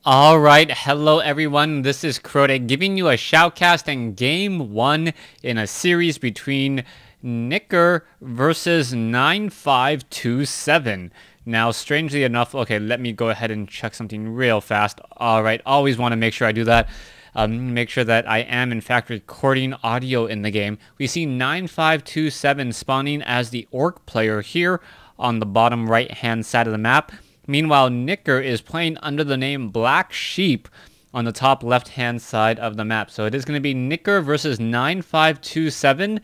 All right, hello everyone. This is Crota giving you a shoutcast and game one in a series between Nicker versus 9527. Now, strangely enough, okay, let me go ahead and check something real fast. All right, always want to make sure I do that. Make sure that I am in fact recording audio in the game. We see 9527 spawning as the orc player here on the bottom right hand side of the map. Meanwhile, Nicker is playing under the name Black Sheep on the top left-hand side of the map. So it is going to be Nicker versus 9527.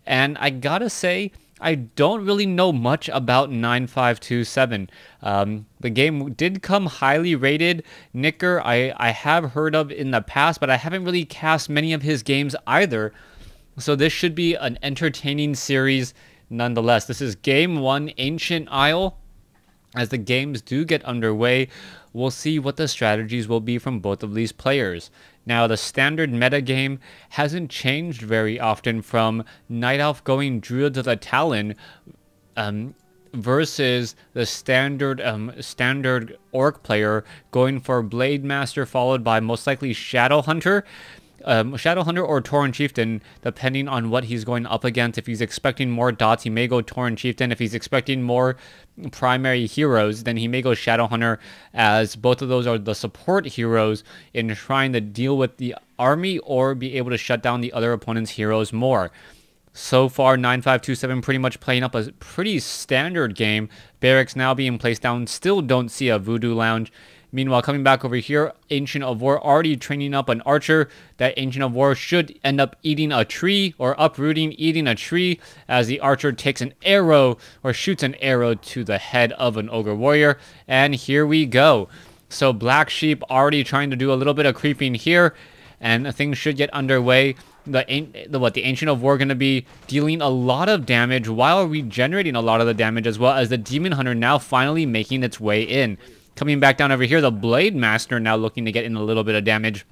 And I gotta say, I don't really know much about 9527. The game did come highly rated. Nicker, I have heard of in the past, but I haven't really cast many of his games either. So this should be an entertaining series nonetheless. This is Game 1, Ancient Isle. As the games do get underway, we'll see what the strategies will be from both of these players. Now, the standard metagame hasn't changed very often from Night Elf going Druid to the Talon versus the standard Orc player going for Blade Master followed by most likely Shadow Hunter. Shadow Hunter or Tauren Chieftain, depending on what he's going up against. If he's expecting more dots, he may go Tauren Chieftain. If he's expecting more primary heroes, then he may go Shadow Hunter, as both of those are the support heroes in trying to deal with the army or be able to shut down the other opponent's heroes more. So far, 9527 pretty much playing up a pretty standard game. Barracks now being placed down. Still don't see a Voodoo Lounge. Meanwhile, coming back over here, Ancient of War already training up an archer. That Ancient of War should end up eating a tree or uprooting, eating a tree, as the archer takes an arrow or shoots an arrow to the head of an ogre warrior. And here we go. So Black Sheep already trying to do a little bit of creeping here, and things should get underway. The Ancient of War going to be dealing a lot of damage while regenerating a lot of the damage, as well as the Demon Hunter now finally making its way in. Coming back down over here, the Blade Master now looking to get in a little bit of damage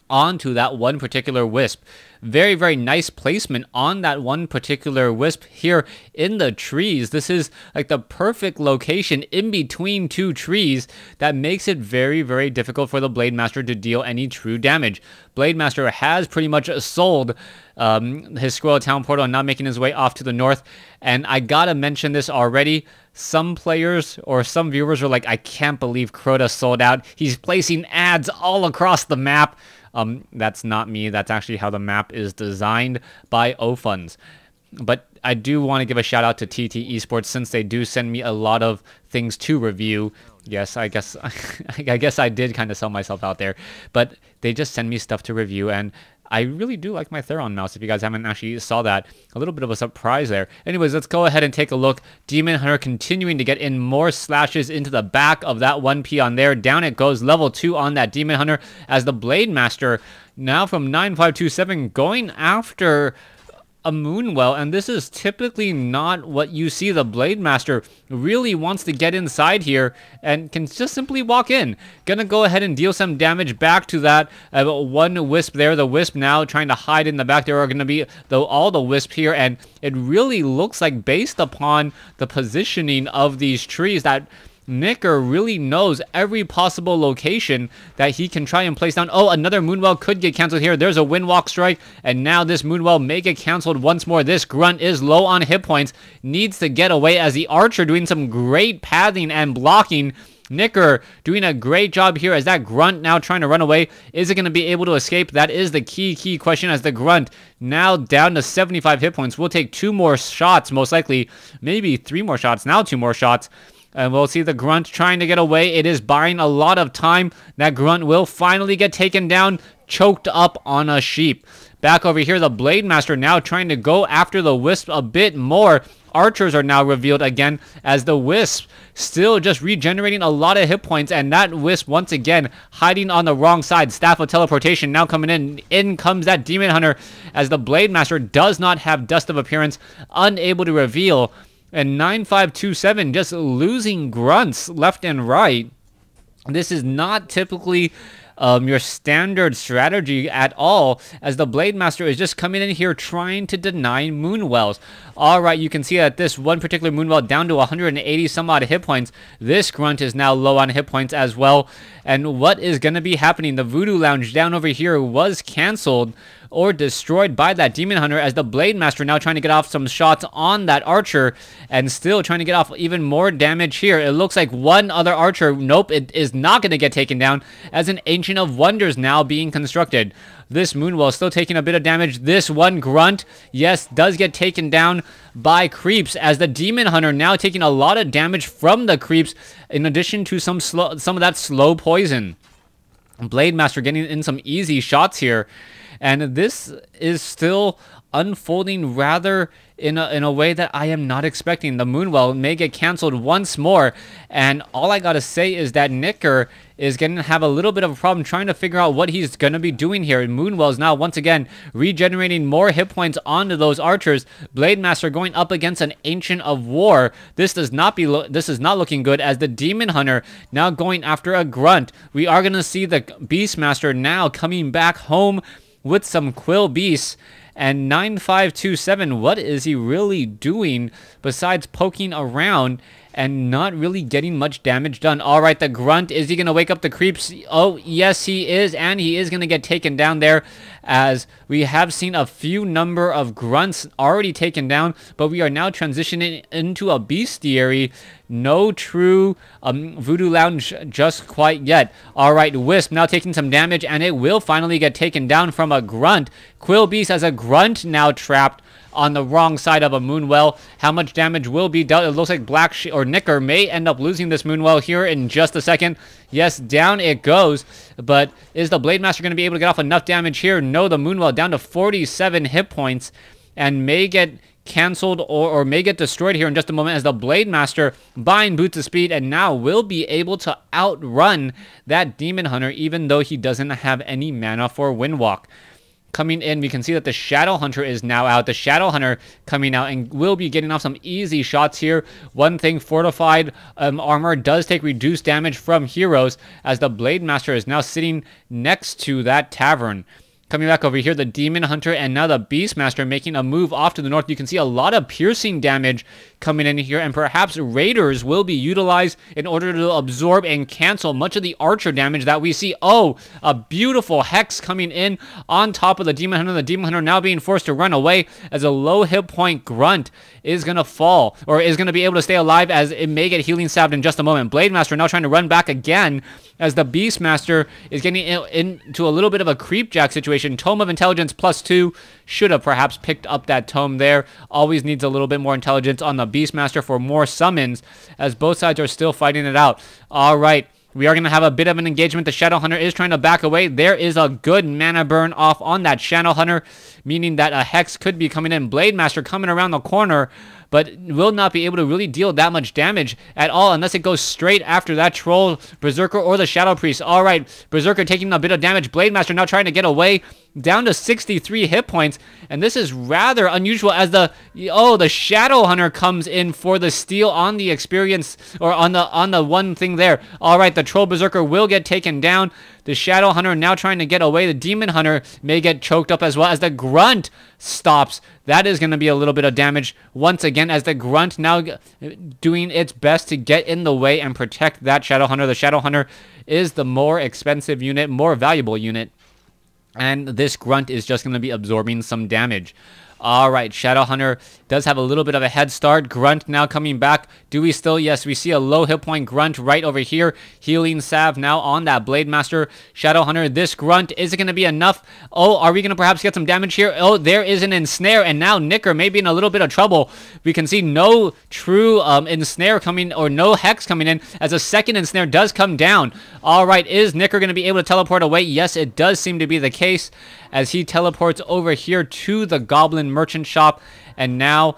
onto that one particular Wisp. Very, very nice placement on that one particular Wisp here in the trees. This is like the perfect location in between two trees that makes it very, very difficult for the Blade Master to deal any true damage. Blade Master has pretty much sold his Squirrel Town portal and now making his way off to the north. And I gotta mention this already. Some players or some viewers are like, I can't believe Crota sold out. He's placing ads all across the map. That's not me. That's actually how the map is designed by OFunds. But I do want to give a shout out to TT Esports, since they do send me a lot of things to review. Yes, I guess I did kind of sell myself out there, but they just send me stuff to review, and I really do like my Theron mouse. If you guys haven't actually saw that, a little bit of a surprise there. Anyways, let's go ahead and take a look. Demon Hunter continuing to get in more slashes into the back of that one peon there. Down it goes, level 2 on that Demon Hunter, as the Blade Master now from 9527 going after a Moonwell, and this is typically not what you see. The Blade Master really wants to get inside here and can just simply walk in. Gonna go ahead and deal some damage back to that one Wisp there. The Wisp now trying to hide in the back. There are going to be all the Wisp here, and it really looks like, based upon the positioning of these trees, that Nicker really knows every possible location that he can try and place down. Oh, another Moonwell could get canceled here. There's a Windwalk strike, and now this Moonwell may get canceled once more. This Grunt is low on hit points, needs to get away, as the Archer doing some great pathing and blocking. Nicker doing a great job here, as that Grunt now trying to run away. Is it going to be able to escape? That is the key question, as the Grunt now down to 75 hit points. We'll take 2 more shots, most likely. Maybe 3 more shots. Now 2 more shots. And we'll see the Grunt trying to get away. It is buying a lot of time. That Grunt will finally get taken down, choked up on a sheep. Back over here, the Blade Master now trying to go after the Wisp a bit more. Archers are now revealed again, as the Wisp still just regenerating a lot of hit points, and that Wisp once again hiding on the wrong side. Staff of Teleportation now coming in. In comes that Demon Hunter, as the Blade Master does not have Dust of Appearance, unable to reveal. And 9527 just losing grunts left and right. This is not typically your standard strategy at all, as the Blade Master is just coming in here trying to deny Moonwells. Alright, you can see that this one particular Moonwell down to 180 some odd hit points. This Grunt is now low on hit points as well. And what is going to be happening? The Voodoo Lounge down over here was cancelled or destroyed by that Demon Hunter, as the Blade Master now trying to get off some shots on that Archer and still trying to get off even more damage here. It looks like one other Archer, nope, it is not going to get taken down, as an Ancient of Wonders now being constructed. This Moonwell still taking a bit of damage. This one Grunt, yes, does get taken down by creeps, as the Demon Hunter now taking a lot of damage from the creeps, in addition to some of that slow poison. Blade Master getting in some easy shots here, and this is still unfolding rather in a way that I am not expecting. The Moonwell may get canceled once more, and all I gotta say is that Nicker is going to have a little bit of a problem trying to figure out what he's going to be doing here. And Moonwell is now once again regenerating more hit points onto those archers. Blade Master going up against an Ancient of War. This is not looking good, as the Demon Hunter now going after a Grunt. We are going to see the Beastmaster now coming back home with some Quill Beasts. And 9527, what is he really doing besides poking around and not really getting much damage done? All right, the Grunt, is he going to wake up the creeps? Oh, yes, he is, and he is going to get taken down there, as we have seen a few number of Grunts already taken down, but we are now transitioning into a bestiary. No true Voodoo Lounge just quite yet. All right, Wisp now taking some damage, and it will finally get taken down from a Grunt. Quill Beast as a Grunt now trapped on the wrong side of a Moonwell. How much damage will be dealt? It looks like Nicker may end up losing this Moonwell here in just a second. Yes, down it goes. But is the Blade Master going to be able to get off enough damage here? No, the Moonwell down to 47 hit points and may get canceled or may get destroyed here in just a moment, as the Blade Master buying Boots of Speed and now will be able to outrun that Demon Hunter, even though he doesn't have any mana for Windwalk. Coming in, we can see that the Shadow Hunter is now out. The Shadow Hunter coming out and will be getting off some easy shots here. One thing, fortified armor does take reduced damage from heroes, as the Blade Master is now sitting next to that tavern. Coming back over here, the Demon Hunter and now the Beastmaster making a move off to the north. You can see a lot of piercing damage coming in here, and perhaps Raiders will be utilized in order to absorb and cancel much of the Archer damage that we see. Oh, a beautiful Hex coming in on top of the Demon Hunter. The Demon Hunter now being forced to run away, as a low hit point Grunt is going to fall, or is going to be able to stay alive, as it may get healing stabbed in just a moment. Blade Master now trying to run back again, as the Beastmaster is getting into a little bit of a creepjack situation. Tome of Intelligence +2. Should have perhaps picked up that tome there. Always needs a little bit more intelligence on the Beastmaster for more summons, as both sides are still fighting it out. All right. We are going to have a bit of an engagement. The Shadow Hunter is trying to back away. There is a good mana burn off on that Shadow Hunter, meaning that a Hex could be coming in. Blade Master coming around the corner, but will not be able to really deal that much damage at all unless it goes straight after that Troll, Berserker, or the Shadow Priest. All right, Berserker taking a bit of damage. Blade Master now trying to get away, down to 63 hit points, and this is rather unusual, as the Shadow Hunter comes in for the steal on the experience, or on the one thing there. All right, the Troll Berserker will get taken down. The Shadow Hunter now trying to get away. The Demon Hunter may get choked up as well, as the Grunt stops. That is going to be a little bit of damage once again, as the Grunt now doing its best to get in the way and protect that Shadow Hunter. The Shadow Hunter is the more expensive unit, more valuable unit, and this Grunt is just going to be absorbing some damage. All right, Shadow Hunter does have a little bit of a head start. Grunt now coming back. Do we still? Yes, we see a low hit point Grunt right over here. Healing salve now on that Blade Master. Shadow Hunter, this Grunt, is it going to be enough? Oh, are we going to perhaps get some damage here? Oh, there is an ensnare, and now Nicker may be in a little bit of trouble. We can see no true ensnare coming, or no Hex coming in, as a second ensnare does come down. All right, is Nicker going to be able to teleport away? Yes, it does seem to be the case, as he teleports over here to the Goblin Merchant Shop, and now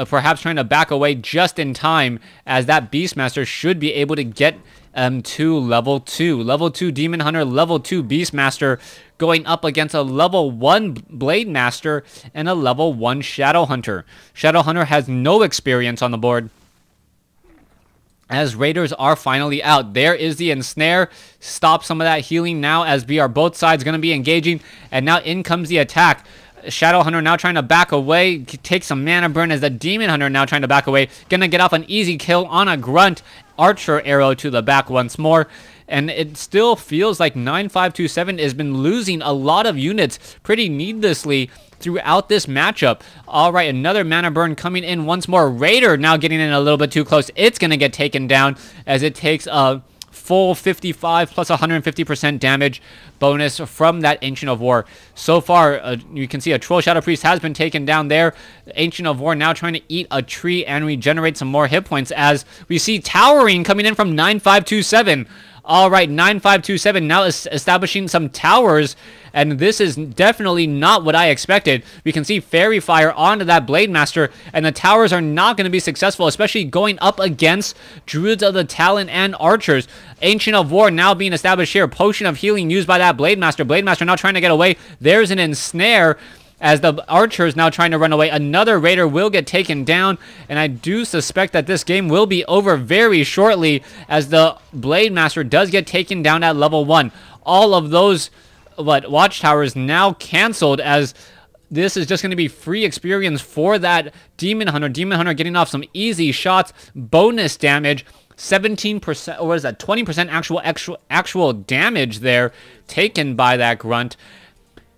perhaps trying to back away just in time, as that Beastmaster should be able to get to level 2. Level 2 Demon Hunter, level 2 Beastmaster, going up against a level 1 Blade Master and a level 1 Shadow Hunter. Shadow Hunter has no experience on the board, as Raiders are finally out. There is the ensnare. Stop some of that healing now as we are both sides going to be engaging. And now in comes the attack. Shadow Hunter now trying to back away. Take some mana burn as the Demon Hunter now trying to back away. Gonna get off an easy kill on a Grunt. Archer arrow to the back once more. And it still feels like 9527 has been losing a lot of units pretty needlessly throughout this matchup. All right, another mana burn coming in once more. Raider now getting in a little bit too close. It's going to get taken down as it takes a full 55 plus 150% damage bonus from that Ancient of War. So far, you can see a Troll Shadow Priest has been taken down there. Ancient of War now trying to eat a tree and regenerate some more hit points as we see Towering coming in from 9527. All right, 9527 now establishing some towers, and this is definitely not what I expected. We can see Fairy Fire onto that Blade Master, and the towers are not going to be successful, especially going up against Druids of the Talon and Archers. Ancient of War now being established here. Potion of Healing used by that Blade Master. Blade Master now trying to get away. There's an ensnare as the Archer is now trying to run away. Another Raider will get taken down, and I do suspect that this game will be over very shortly as the Blade Master does get taken down at level 1. All of those watchtowers now canceled as this is just going to be free experience for that Demon Hunter. Demon Hunter getting off some easy shots, bonus damage, 17%, or what is that, 20% actual damage there taken by that Grunt.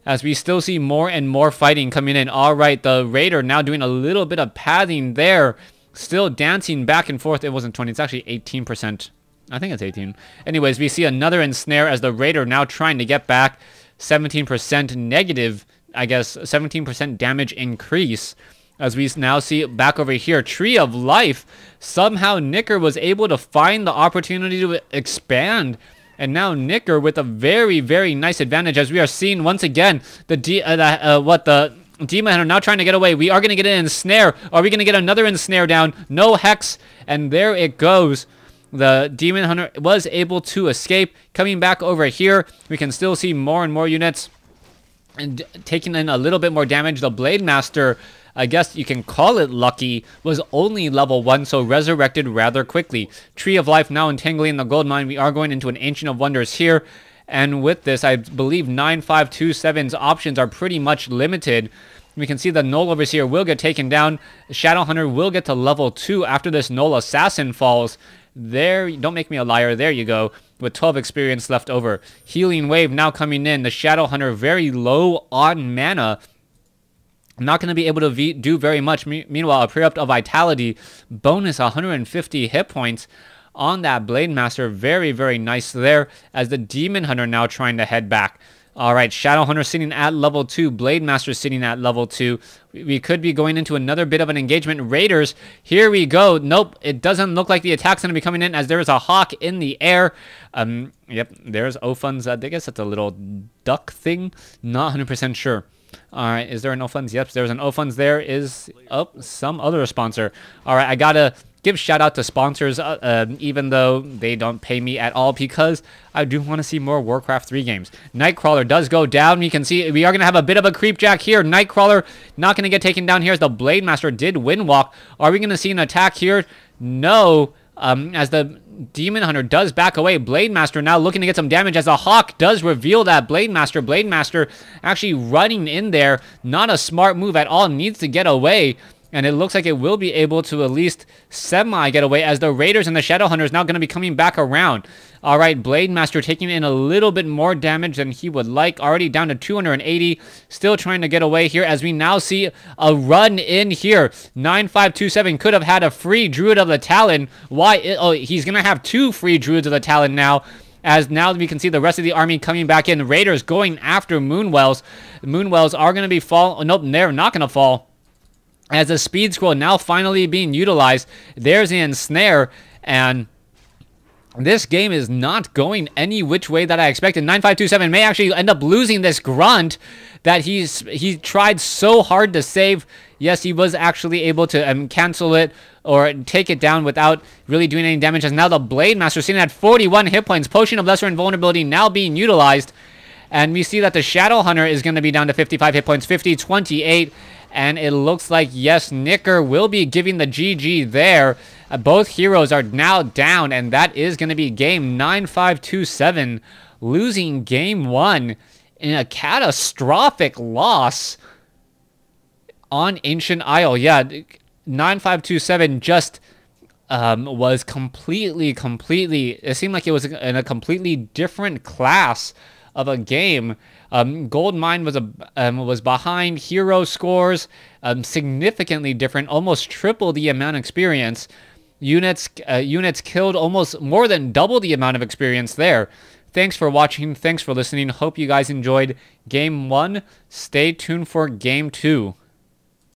As we still see more and more fighting coming in. All right, the Raider now doing a little bit of pathing there. Still dancing back and forth. It wasn't 20, it's actually 18%. I think it's 18. Anyways, we see another ensnare as the Raider now trying to get back. 17% negative, I guess, 17% damage increase. As we now see back over here, Tree of Life. Somehow Nicker was able to find the opportunity to expand. And now Nicker with a very, very nice advantage as we are seeing once again the Demon Hunter now trying to get away. We are going to get an ensnare. Are we going to get another ensnare down? No Hex. And there it goes. The Demon Hunter was able to escape. Coming back over here, we can still see more and more units and taking in a little bit more damage. The Blade Master, I guess you can call it lucky, was only level 1, so resurrected rather quickly. Tree of Life now entangling the gold mine. We are going into an Ancient of Wonders here. And with this, I believe 9527's options are pretty much limited. We can see the Null over here will get taken down. Shadow Hunter will get to level 2 after this Null Assassin falls. There, don't make me a liar. There you go. With 12 experience left over. Healing Wave now coming in. The Shadow Hunter very low on mana. Not going to be able to do very much. Meanwhile, a Pre-Up of Vitality. Bonus 150 hit points on that Blade Master. Very, very nice there. As the Demon Hunter now trying to head back. Alright, Shadow Hunter sitting at level 2. Blade Master sitting at level 2. We could be going into another bit of an engagement. Raiders, here we go. Nope, it doesn't look like the attack's going to be coming in as there is a hawk in the air. Yep, there's Ofun's. I guess that's a little duck thing. Not 100% sure. Alright, is there an Ofun's? Yep, there's an Ofun's. There is some other sponsor. Alright, I gotta give shout out to sponsors, even though they don't pay me at all, because I do want to see more Warcraft 3 games. Nightcrawler does go down. You can see we are going to have a bit of a creepjack here. Nightcrawler not going to get taken down here as the Blade Master did windwalk. Are we going to see an attack here? No. As the Demon Hunter does back away. Blade Master now looking to get some damage as a hawk does reveal that Blade Master. Blade Master actually running in there. Not a smart move at all. Needs to get away. And it looks like it will be able to at least semi-get away as the Raiders and the Shadow Hunter is now going to be coming back around. Alright, Blade Master taking in a little bit more damage than he would like. Already down to 280. Still trying to get away here as we now see a run in here. 9527 could have had a free Druid of the Talon. Why? Oh, he's going to have 2 free Druids of the Talon now. As now we can see the rest of the army coming back in. Raiders going after Moonwells. Moonwells are going to be fall. Nope, they're not going to fall. As the speed scroll now finally being utilized, there's the ensnare, and this game is not going any which way that I expected. 9527 may actually end up losing this Grunt that he tried so hard to save. Yes, he was actually able to cancel it or take it down without really doing any damage. As now the Blade Master sitting at 41 hit points. Potion of Lesser Invulnerability now being utilized. And we see that the Shadow Hunter is going to be down to 55 hit points, 50, 28. And it looks like, yes, Nicker will be giving the GG there. Both heroes are now down, and that is going to be game 9-5-2-7, losing game 1 in a catastrophic loss on Ancient Isle. Yeah, 9-5-2-7 just was completely, it seemed like it was in a completely different class of a game. Goldmine was behind. Hero scores significantly different, almost triple the amount of experience. Units killed almost more than double the amount of experience there. Thanks for watching. Thanks for listening. Hope you guys enjoyed game 1. Stay tuned for game 2.